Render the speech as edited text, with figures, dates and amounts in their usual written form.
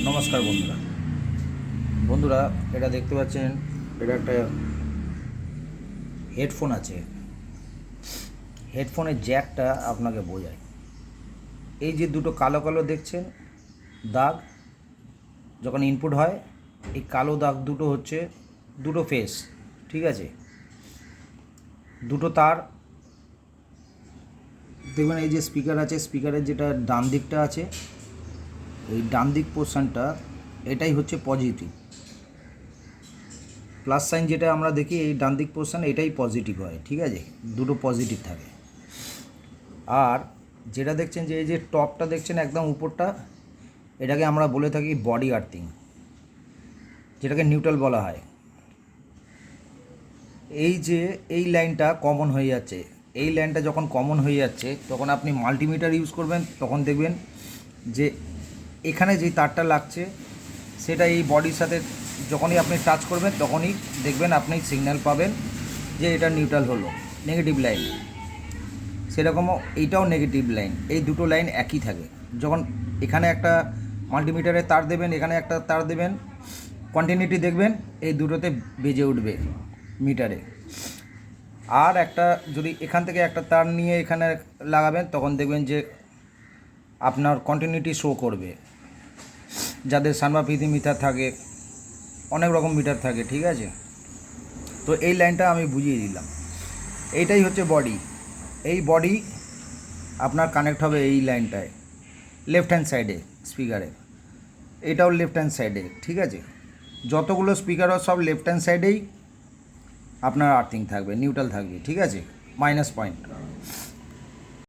নমস্কার বন্ধুরা এটা দেখতে পাচ্ছেন, এটা একটা হেডফোন আছে। হেডফোনের জ্যাকটা আপনাকে বোঝায়। এই যে দুটো কালো কালো দেখছেন দাগ, যখন ইনপুট হয় এই কালো দাগ দুটো হচ্ছে দুটো ফেস, ঠিক আছে। দুটো তার দেখবেন, এই যে স্পিকার আছে, স্পিকারের যেটা ডান দিকটা আছে, এই ডান দিক পোর্শনটা এটাই হচ্ছে পজিটিভ। প্লাস সাইন যেটা আমরা দেখি এই ডান দিক পোর্শন এটাই পজিটিভ হয়, ঠিক আছে, দুটো পজিটিভ থাকে। আর যেটা দেখছেন যে এই যে টপটা দেখছেন একদম উপরটা, এটাকে আমরা বলে থাকি বডি আর্থিং, যেটাকে নিউট্রাল বলা হয়। এই যে এই লাইনটা কমন হয়ে যাচ্ছে, এই লাইনটা যখন কমন হয়ে যাচ্ছে তখন আপনি মাল্টিমিটার ইউজ করবেন, তখন দেখবেন যে এখানে যেই তারটা লাগছে সেটা এই বডির সাথে যখনই আপনি টাচ করবেন তখনই দেখবেন আপনি সিগন্যাল পাবেন যে এটা নিউট্রাল হলো, নেগেটিভ লাইন। সেরকমও এইটাও নেগেটিভ লাইন, এই দুটো লাইন একই থাকে। যখন এখানে একটা মাল্টিমিটারে তার দেবেন, এখানে একটা তার দেবেন, কন্টিনিউটি দেখবেন এই দুটোতে বেজে উঠবে মিটারে। আর একটা যদি এখান থেকে একটা তার নিয়ে এখানে লাগাবেন তখন দেখবেন যে আপনার কন্টিনিউটি শো করবে। যাদের সানমাইকা মিটার থাকে, অনেক রকম মিটার থাকে, ঠিক আছে। তো এই লাইনটা আমি বুঝিয়ে দিলাম। এইটাই হচ্ছে বডি। এই বডি আপনার কানেক্ট হবে এই লাইনটায়, লেফট হ্যান্ড সাইডে স্পিকারে, এটাও লেফট হ্যান্ড সাইডে, ঠিক আছে। যতগুলো স্পিকারও সব লেফট হ্যান্ড সাইডেই আপনার আর্থিং থাকবে, নিউট্রাল থাকবে, ঠিক আছে, মাইনাস পয়েন্ট।